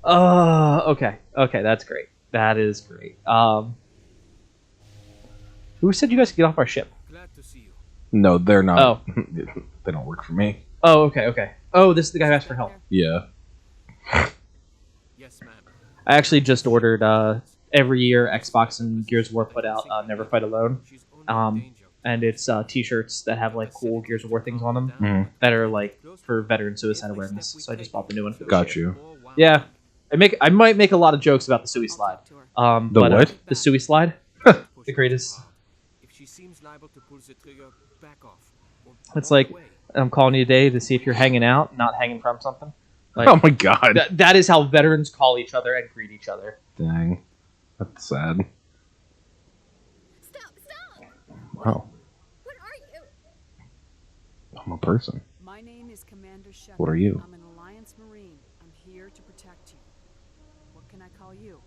Okay. Okay, that's great. That is great. Who said you guys could get off our ship? Glad to see you. No, they're not. Oh. They don't work for me. Oh, okay, okay. Oh, this is the guy who asked for help. Yeah. Yes, ma'am. I actually just ordered, every year Xbox and Gears of War put out, Never Fight Alone. And it's t-shirts that have like cool Gears of War things on them that are like for veteran suicide awareness. So I just bought the new one for this Got year. you. Yeah, I might make a lot of jokes about the Sui slide. What? The Sui slide, the greatest. If she seems liable to pull the trigger, back off. It's like I'm calling you today to see if you're hanging out, not hanging from something. Like, Oh my god. that is how veterans call each other and greet each other. Dang. That's sad. Stop! Wow. What are you? I'm a person. My name is Commander Shepard. What are you? I'm an Alliance Marine. I'm here to protect you. What can I call you?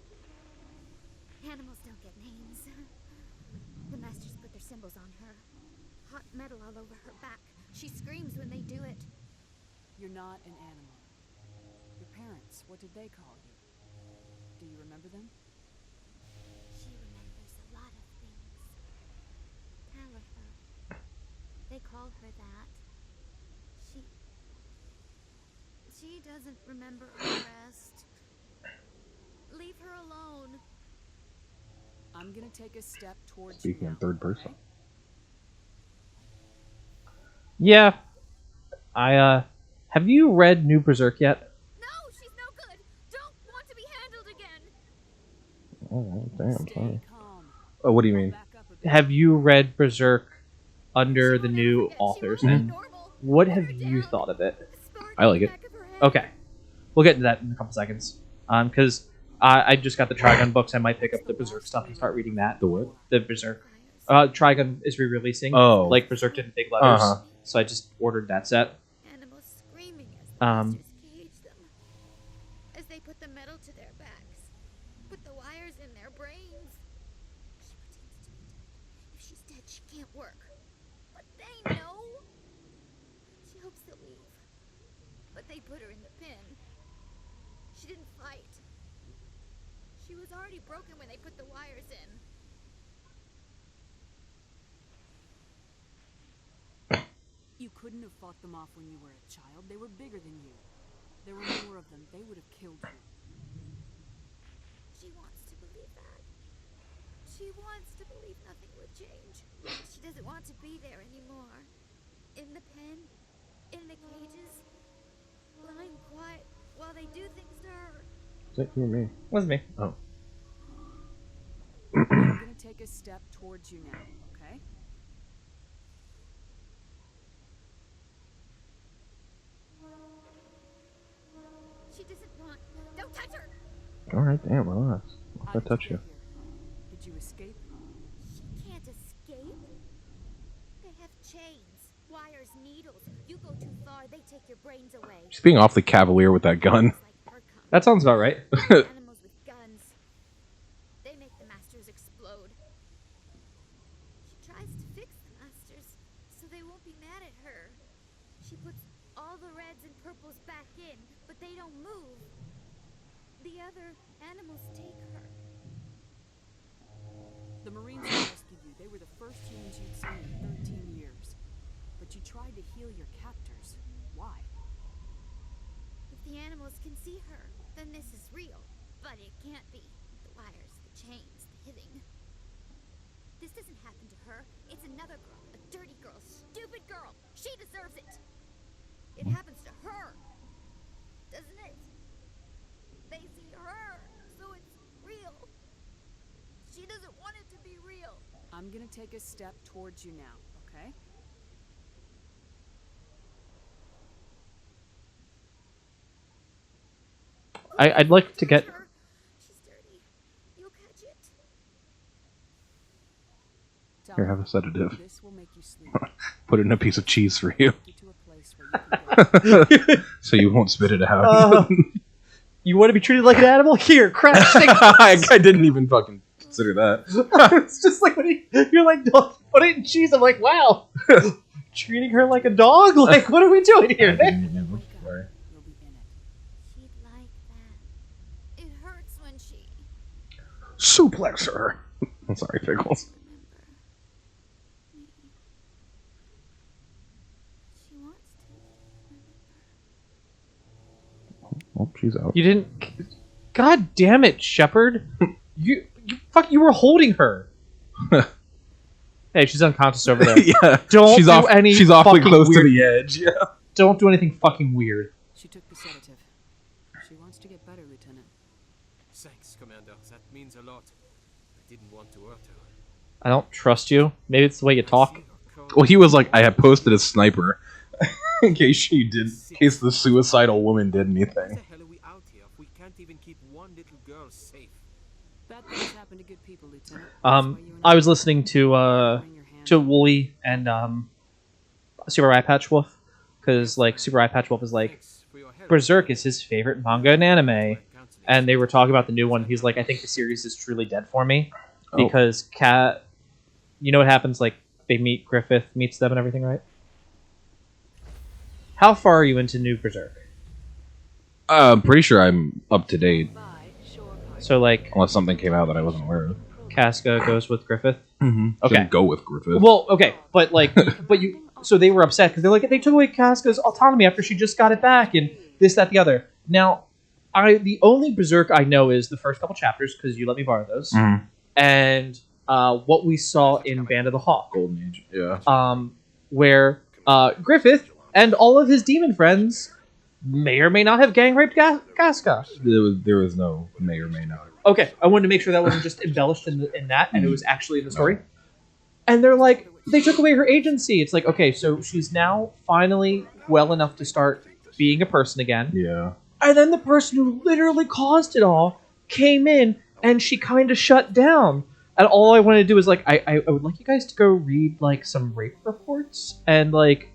Animals don't get names. The masters put their symbols on her. Hot metal all over her back. She screams when they do it. You're not an animal. Your parents, what did they call you? Do you remember them? She remembers a lot of things. Tell her. They call her that. She doesn't remember the rest. Leave her alone. I'm gonna take a step towards Speaking you in now, third person. okay? Yeah, have you read New Berserk yet? No, she's no good. Don't want to be handled again. Oh, damn. Stay Sorry. calm. Oh, what do you mean? Back up a bit. Have you read Berserk under the new She authors? won't And be normal. what Put have her you down. thought of it? A scar I like on it. the back of her head. Okay, we'll get into that in a couple seconds. Because I just got the Trigun books. I might pick up the Berserk stuff and start reading that. The what? The Berserk. Trigun is re-releasing. Oh. Like Berserk did in big letters. Uh-huh. So I just ordered that set. Animals screaming as the Um, masters cage them. As they put the metal to their backs. Put the wires in their brains. She pretends to be dead. If she's dead, she can't work. But they know. She hopes they'll leave. But they put her in the pen. She didn't fight. She was already broken when they put the wires in. You couldn't have fought them off when you were a child. They were bigger than you. There were more of them. They would have killed you. She wants to believe that. She wants to believe nothing would change. She doesn't want to be there anymore. In the pen, in the cages, lying quiet while they do things to her. Is that you or me? Was me. Oh. I'm gonna take a step towards you now, okay? She doesn't want. Don't touch her! Alright, damn, relax. If I touch you. Did you escape? She can't escape. They have chains, wires, needles. You go too far, they take your brains away. She's being awfully cavalier with that gun. It's like her kind. That sounds about right. Animals with guns. They make the masters explode. She tries to fix the masters so they won't be mad at her. She puts all the reds and purples back in, but they don't move. The other animals take her. The Marines who rescued you, they were the first humans you'd seen in 13 years. But you tried to heal your captors. Why? If the animals can see her, then this is real. But it can't be. The wires, the chains, the hitting. This doesn't happen to her. It's another girl. A dirty girl. Stupid girl. She deserves it. It happens to her. Doesn't it? They see her, so it's real. She doesn't want it to be real. I'm gonna take a step towards you now, okay? I'd like to get... Touch her. She's dirty. You'll catch it. Here, have a sedative. This will make you sleep. Put it in a piece of cheese for you. Get to a place where you can go. So you won't spit it out. You want to be treated like an animal? Here, crash. I didn't even fucking consider that. It's just like when you're like, don't put it in cheese. I'm like, wow, treating her like a dog. Like, what are we doing here? Sorry. You'll be in it. She'd like that. Suplex her. I'm sorry, Pickles. She wants to. Oh, she's out. You didn't. God damn it, Shepard! you you were holding her. Hey, she's unconscious over there. Yeah. Don't she's do off, any She's awfully fucking close weird- to the edge. Yeah. Don't do anything fucking weird. She took the sedative. She wants to get better, Lieutenant. Thanks, Commander. That means a lot. I didn't want to hurt her. I don't trust you. Maybe it's the way you talk. Well, he was like, I had posted a sniper in case she did, in case the suicidal woman did Why anything. the hell are we out here if we can't even keep one little girl safe? Bad things happen to good people, Lieutenant. That's why you and I was listening to bring your hand. Wooly and Super Eye Patch Wolf, because like Super Eye Patch Wolf is like Thanks for your help. Berserk is his favorite manga and anime, Counseling. and they were talking about the new one. He's like, I think the series is truly dead for me Oh. because Cat, you know what happens? Like they meet Griffith meets them and everything, right? How far are you into New Berserk? I'm pretty sure I'm up to date, Bye, shore party. So like unless something came out that I wasn't aware of. Casca goes with Griffith. Mm-hmm. Okay. Shouldn't go with Griffith. Well, okay, but like, but you. So they were upset because they're like, they took away Casca's autonomy after she just got it back, and this, that, the other. Now, the only Berserk I know is the first couple chapters because you let me borrow those, Mhm. and what we saw in Band of the Hawk, Golden Age. Yeah. where Griffith and all of his demon friends may or may not have gang raped Casca. There was no may or may not. Okay, I wanted to make sure that wasn't just embellished in that, and it was actually in the story. And they're like, they took away her agency. It's like, okay, so she's now finally well enough to start being a person again. Yeah. And then the person who literally caused it all came in, and she kind of shut down. And all I wanted to do is like, I would like you guys to go read like some rape reports and like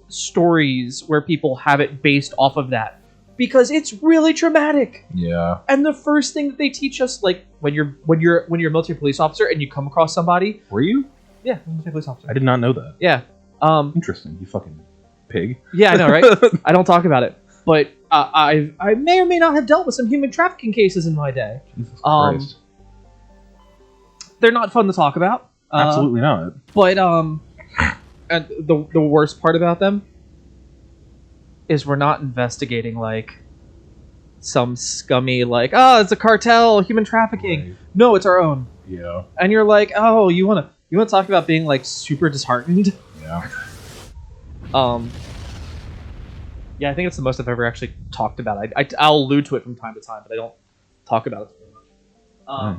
stories where people have it based off of that, because it's really traumatic. Yeah. And the first thing that they teach us, like when you're a military police officer and you come across somebody, Were you? yeah, I'm a military police officer. I did not know that. Yeah, Interesting. You fucking pig. yeah, I know, right? I don't talk about it, but I may or may not have dealt with some human trafficking cases in my day. Jesus Um, Christ. They're not fun to talk about. Absolutely not. But and the worst part about them is we're not investigating like some scummy like, oh, it's a cartel, human trafficking. Right. No, it's our own. Yeah. And you're like, oh, you wanna talk about being like super disheartened? Yeah. Yeah, I think it's the most I've ever actually talked about. I'll allude to it from time to time, but I don't talk about it very much.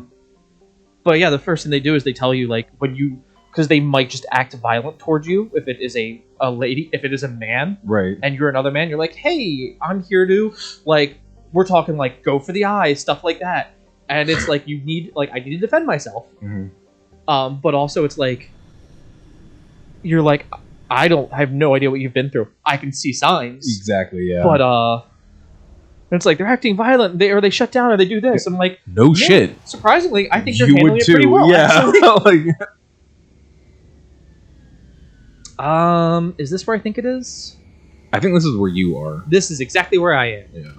But yeah, the first thing they do is they tell you like when you, because they might just act violent towards you if it is a lady, if it is a man, Right. and you're another man, you're like, hey, I'm here to like, we're talking like go for the eye, stuff like that, and it's like you need like I need to defend myself. Mm-hmm. But also it's like you're like I have no idea what you've been through. I can see signs, Exactly. Yeah. but it's like they're acting violent. They shut down or they do this. I'm like, no yeah, shit. surprisingly, I think they're You handling would it pretty too. well. Yeah. actually. Like, Is this where I think it is? I think this is where you are. This is exactly where I am. Yeah.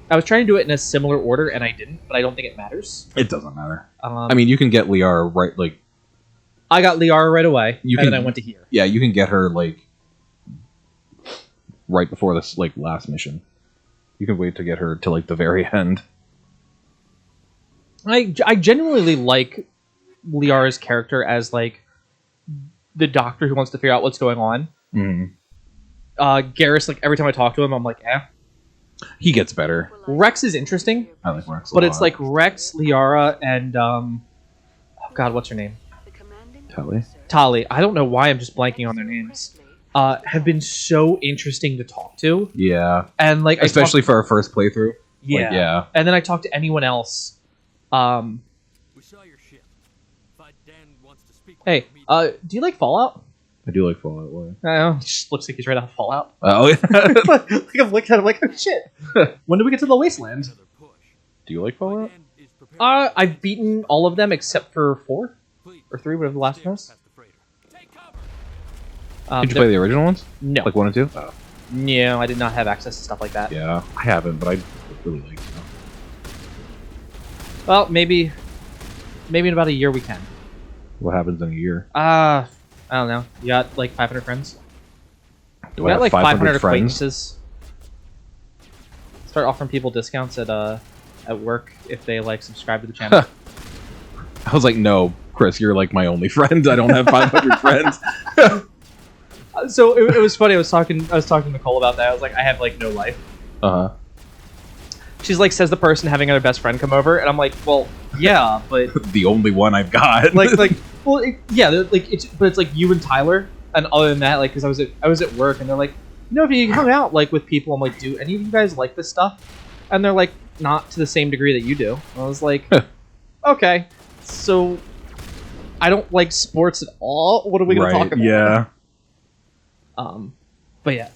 I was trying to do it in a similar order and I didn't, but I don't think it matters. It doesn't matter. I I mean, you can get Liara right. Like, I got Liara right away, You and can- then I went to here. yeah, you can get her like right before this like last mission. You can wait to get her to like the very end. I genuinely like Liara's character as like the doctor who wants to figure out what's going on. Mm. Garrus, like every time I talk to him, I'm like, eh. He gets better. Rex is interesting, I like Rex, a but it's lot. like Rex, Liara, and oh god, what's her name? The commanding Tali. officer Tali. I don't know why I'm just blanking on their names. Have been so interesting to talk to, Yeah, and like especially for our first playthrough. yeah, Like, yeah. And then I talked to anyone else. We saw your ship. But Dan wants to speak Hey, with me. do you like Fallout? I do like Fallout. Why? I don't know, it just looks like he's right out of Fallout. Oh, yeah. Like I'm looking at him like, oh shit. When do we get to the wasteland? Another push. Do you like Fallout? Dan is prepared. I've beaten all of them except for 4 Please, or 3, whatever the last one was. past the freighter. Take cover. Did you play the original ones? No. Like 1 and 2? Oh. No, I did not have access to stuff like that. Yeah, I haven't, but I really like them. Well, maybe in about a year we can. What happens in a year? I don't know. You got like 500 friends? Do We I got have like 500 friends? acquaintances. Start offering people discounts at work if they like subscribe to the channel. I was like, no, Chris, you're like my only friend. I don't have 500 friends. So it was funny. I was talking to Nicole about that. I was like, I have like no life. Uh huh. She's like, says the person having her best friend come over, and I'm like, well, yeah, but The only one I've got. well, it's like you and Tyler, and other than that, like, because I was at work, and they're like, you know, if you hung out like with people, I'm like, do any of you guys like this stuff? And they're like, not to the same degree that you do. And I was like, okay, so I don't like sports at all. What are we gonna talk about? Yeah. But yeah,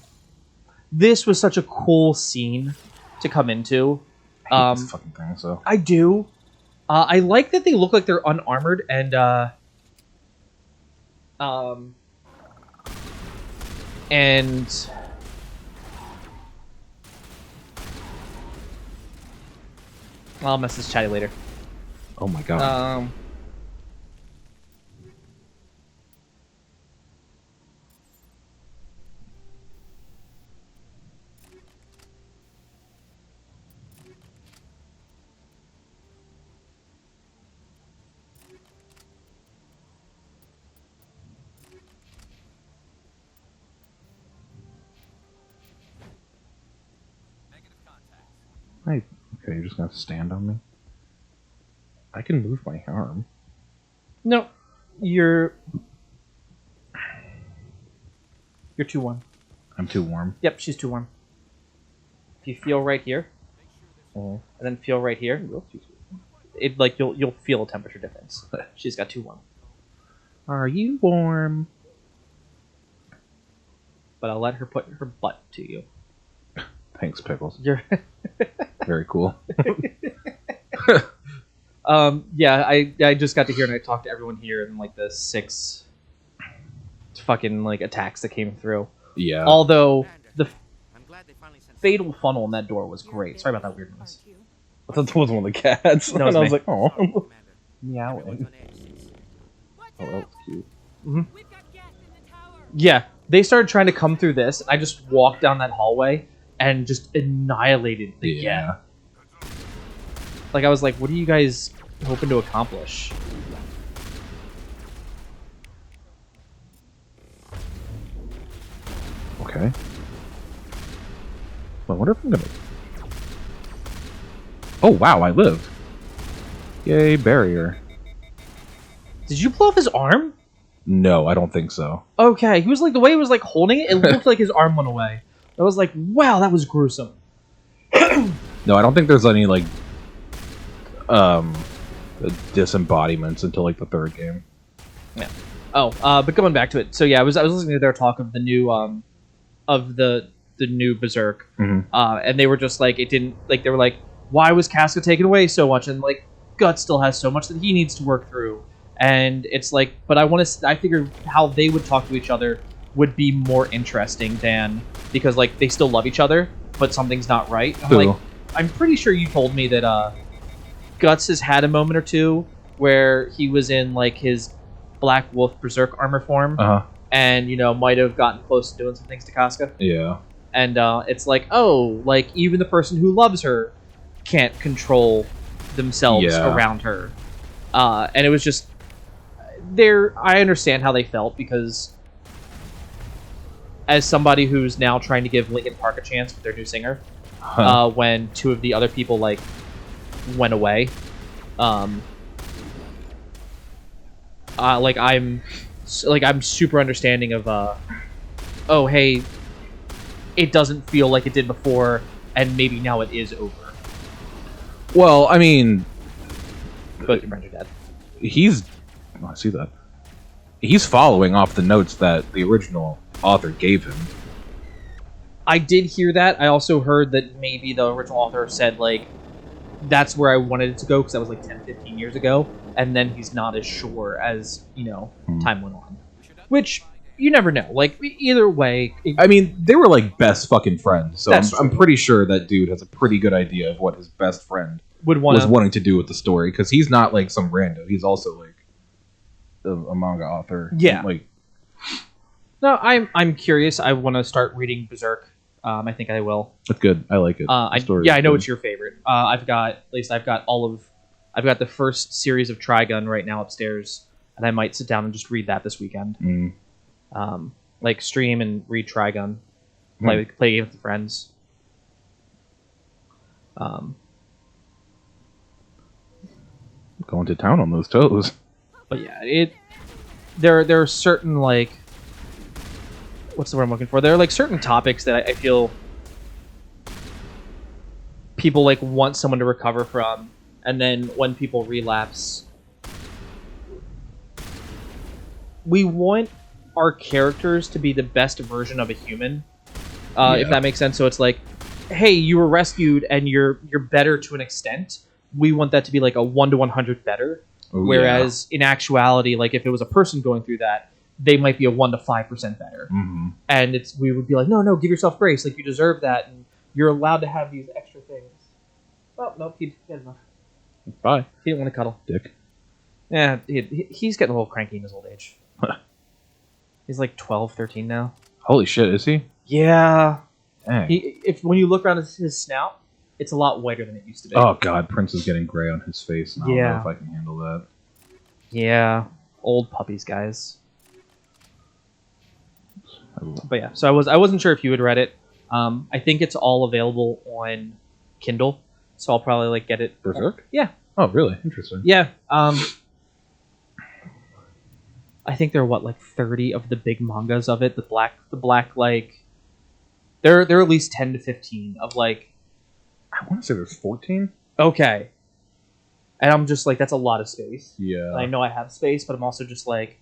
this was such a cool scene to come into. I hate this fucking thing, so. I do. I like that they look like they're unarmored and I'll message Chatty later. Oh my god. Okay, you're just gonna stand on me? I can move my arm. No, you're too warm. I'm too warm. Yep, she's too warm. If you feel right here, and then feel right here, it like you'll feel a temperature difference. She's got too warm. Are you warm? But I'll let her put her butt to you. Thanks, Pickles. You're Very cool. yeah, I just got to hear and I talked to everyone here and like the 6 fucking like attacks that came through. Yeah. Although the fatal funnel in that door was great. Sorry about that weird noise. I thought that was one of the cats. No, and I was me. like, oh. Meowing. Oh, that was cute. Yeah, they started trying to come through this, and I just walked down that hallway and just annihilated the Yeah. Like, I was like, what are you guys hoping to accomplish? Okay. Well, I wonder if I'm gonna... Oh, wow, I lived. Yay, barrier. Did you blow off his arm? No, I don't think so. Okay, he was like, the way he was like holding it, it looked like his arm went away. I was like, wow, that was gruesome. No, I don't think there's any, like, disembodiments until, like, the 3rd game. Yeah. Oh, but going back to it, so yeah, I was listening to their talk of the new of the new Berserk, and they were just like, it didn't, like, they were like, why was Casca taken away so much, and like Guts still has so much that he needs to work through, and it's like, but I figured how they would talk to each other would be more interesting than, because like they still love each other, but something's not right. I'm like, I'm pretty sure you told me that Guts has had a moment or two where he was in like his Black Wolf Berserk armor form, and you know might have gotten close to doing some things to Casca. Yeah. And it's like, oh, like even the person who loves her can't control themselves around her, and it was just there. I understand how they felt because, as somebody who's now trying to give Linkin Park a chance with their new singer, when 2 of the other people like went away, like I'm super understanding of oh hey, it doesn't feel like it did before, and maybe now it is over. Well, I mean, Both your friends are dead. He's... Oh, I see that. He's following off the notes that the original author gave him. I did hear that. I also heard that maybe the original author said, like, that's where I wanted it to go, because that was like 10, 15 years ago, and then he's not as sure as, you know, time went on. Which, you never know. Like, either way... I mean, they were like best fucking friends, so That's I'm pretty sure that dude has a pretty good idea of what his best friend was wanting to do with the story, because he's not like some rando. He's also like a manga author. Yeah. Like, no, I'm curious. I want to start reading Berserk. I think I will. it's good. I like it. I know it's your favorite. I've got the first series of Trigun right now upstairs, and I might sit down and just read that this weekend. Like stream and read Trigun, play a game with friends. Going to town on those toes. But yeah, there are certain, like, what's the word I'm looking for? There are like certain topics that I feel people like want someone to recover from, and then when people relapse, we want our characters to be the best version of a human, if that makes sense. So it's like, hey, you were rescued and you're better to an extent. We want that to be like a 1 to 100 better. Oh, whereas in actuality, like if it was a person going through that, they might be a 1 to 5% better. And we would be like, no, give yourself grace. Like, you deserve that, and you're allowed to have these extra things. Oh, nope, he had enough. Bye. He didn't want to cuddle. Dick. Yeah, he's getting a little cranky in his old age. He's like 12, 13 now. Holy shit, is he? Yeah. Dang. When you look around his snout, it's a lot whiter than it used to be. Oh god, Prince is getting gray on his face, and I don't Yeah. know if I can handle that. Yeah. Old puppies, guys. But yeah, so I wasn't sure if you had read it. I think it's all available on Kindle, so I'll probably like get it. Berserk? Yeah. Oh, really? Interesting. Yeah. I think there are like 30 of the big mangas of it. The black like there are at least 10 to 15 of like. I want to say there's 14. Okay. And I'm just like, that's a lot of space. Yeah. I know I have space, but I'm also just like,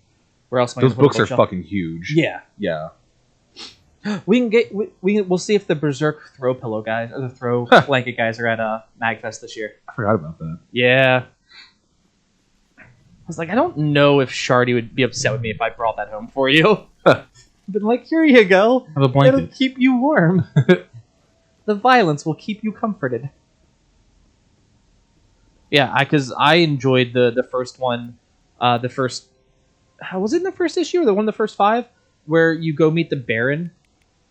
where else am I Those gonna put a books are bookshelf? fucking huge. Yeah. Yeah. We'll see if the Berserk throw pillow guys or the throw blanket guys are at Magfest this year. I forgot about that. Yeah. I was like, I don't know if Shardy would be upset with me if I brought that home for you. But like, here you go. Have a blanket. It'll keep you warm. The violence will keep you comforted. Yeah, because I enjoyed the first one. Was it in the first issue or the one of the first 5? Where you go meet the Baron,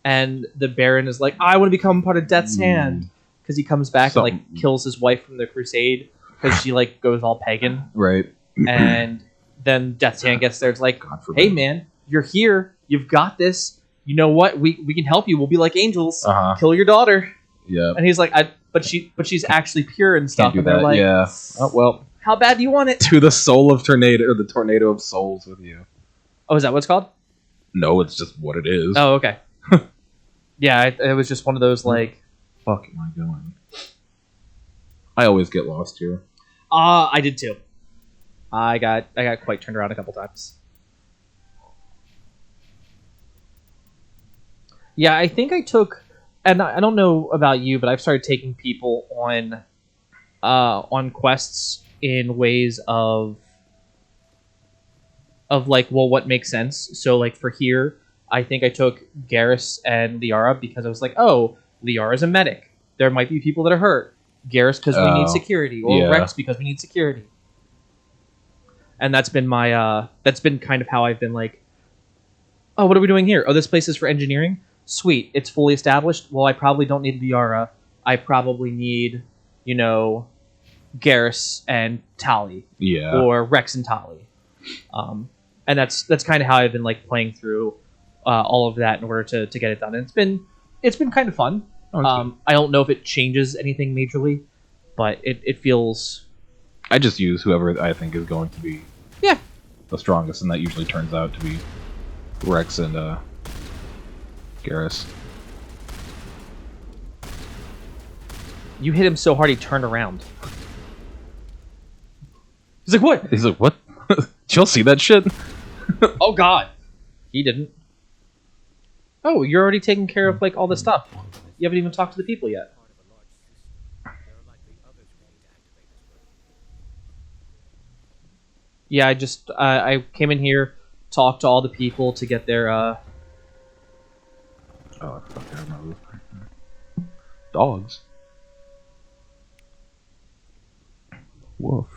and the Baron is like, I want to become part of Death's Hand. Because he comes back and like kills his wife from the Crusade, because she like goes all pagan. Right. And then Death's Hand gets there. It's like, hey man, you're here. You've got this. You know what? We can help you. We'll be like angels. Kill your daughter. Yeah. And he's like, but she's actually pure and stuff. Can't do And they're that. like, Yeah. Oh well. How bad do you want it? To the soul of tornado, or the tornado of souls with you. Oh, is that what it's called? No, it's just what it is. Oh, okay. Yeah, it was just one of those like. Fuck am I going? I always get lost here. I did too. I got quite turned around a couple times. Yeah, I think I took, and I don't know about you, but I've started taking people on quests in ways of like, well, what makes sense. So like for here, I think I took Garrus and Liara because I was like, oh, Liara's a medic. There might be people that are hurt. Garrus because we need security, or Rex because we need security. And that's been my that's been kind of how I've been like, oh, what are we doing here? Oh, this place is for engineering. Sweet, it's fully established. Well, I probably don't need Liara. I probably need, Garrus and Tali. Yeah. Or Rex and Tali. And that's kind of how I've been like playing through all of that in order to get it done. And it's been kind of fun. I don't know if it changes anything majorly, but it feels. I just use whoever I think is going to be the strongest, and that usually turns out to be Rex and Garrus. You hit him so hard he turned around. He's like, what? He's like, what? Did y'all see that shit? Oh god. He didn't. Oh, you're already taking care of like all the stuff. You haven't even talked to the people yet. Yeah, I just I came in here, talked to all the people to get their Oh fuck! I remember. Dogs. Woof.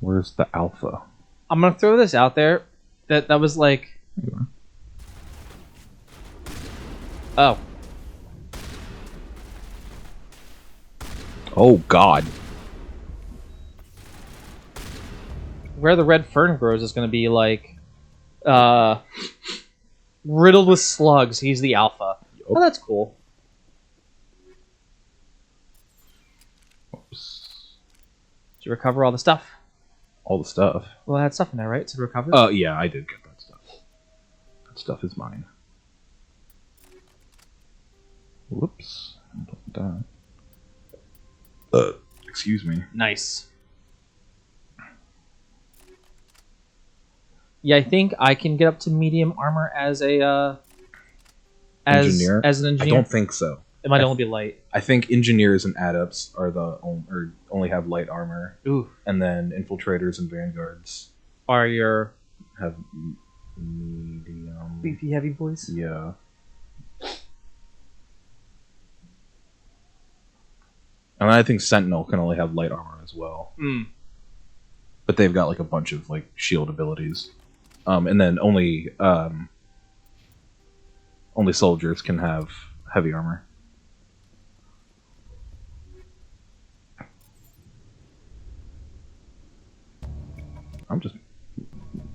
Where's the alpha? I'm gonna throw this out there. That was like. Oh. Oh God. Where the red fern grows is gonna be like, riddled with slugs. He's the alpha. Yep. Oh, that's cool. Oops. Did you recover all the stuff? All the stuff. Well, I had stuff in there, right? To recover? Yeah, I did get that stuff. That stuff is mine. Whoops. Don't that. Excuse me. Nice. Yeah, I think I can get up to medium armor as a Engineer? as an I engineer. don't think so. It might only be light. I think engineers and adepts are only have light armor, Ooh, and then infiltrators and vanguards are your have medium. beefy heavy boys? Yeah. And I think Sentinel can only have light armor as well. Mm. But they've got like a bunch of like shield abilities. And then only soldiers can have heavy armor. I'm just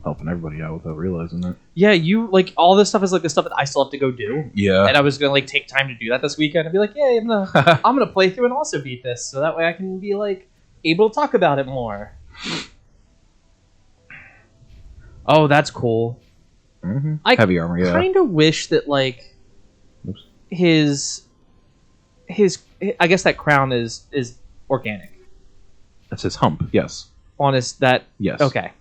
helping everybody out without realizing it. Yeah, you like all this stuff is like the stuff that I still have to go do. Yeah. And I was gonna like take time to do that this weekend and be like, yeah, I'm gonna play through and also beat this, so that way I can be like able to talk about it more. Oh, that's cool. Mm-hmm. I heavy armor, yeah. kind of wish that like Oops. his I guess that crown is organic. That's his hump, yes. Honest that Yes. okay.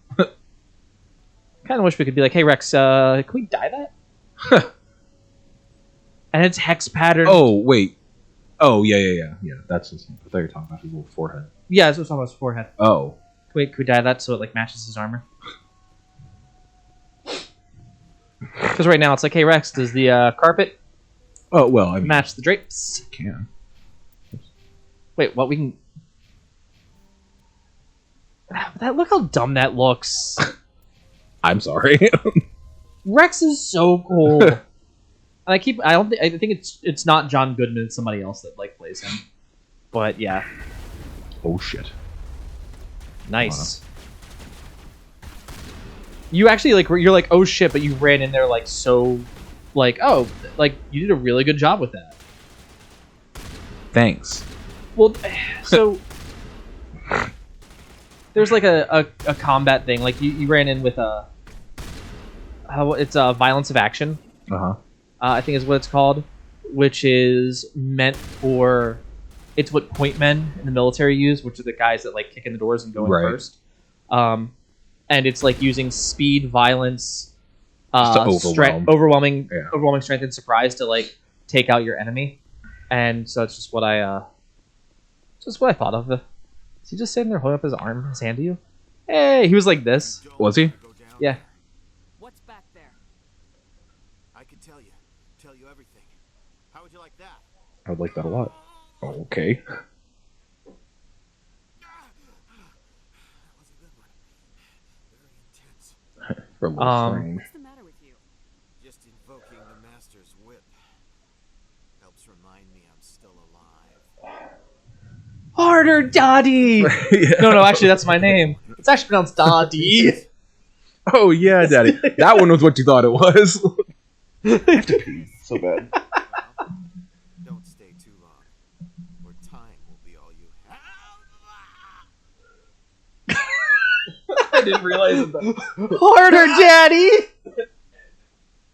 Kind of wish we could be like, hey Rex, can we dye that? And it's hex pattern. Oh, wait. Oh, yeah. That's his hump. I thought you were talking about his little forehead. Yeah, that's what's on his forehead. Oh. Wait, could we dye that so it like matches his armor? Because right now it's like, hey Rex, does the carpet Oh, well, I mean, match the drapes? can. Wait, what we can? That look how dumb that looks. I'm sorry. Rex is so cool. And I think it's not John Goodman, it's somebody else that like plays him. But yeah, Oh, shit. nice. You actually like you're like, oh shit, but you ran in there like so, like, oh, like you did a really good job with that. Thanks. Well, so there's like a combat thing. Like you ran in with it's a violence of action. Uh-huh. I think is what it's called, which is meant for. It's what point men in the military use, which are the guys that like kick in the doors and go in Right. first. And it's like using speed, violence, Just to overwhelm. overwhelming strength and surprise to like take out your enemy. And so it's just what I thought of. Is he just sitting there holding up his hand to you? Hey, he was like this. Was he? Yeah. What's back there? I can tell you everything. How would you like that? I would like that a lot. Oh, okay. That was a good one. Very intense. For a little strange. What's the matter with you? Just invoking the master's whip helps remind me I'm still alive. Harder, Dottie! Yeah. No, actually, that's my name. It's actually pronounced Dottie. Oh, yeah, Daddy. That one was what you thought it was. I have to pee so bad. Don't stay too long, or time will be all you have. I didn't realize it. Harder, Daddy!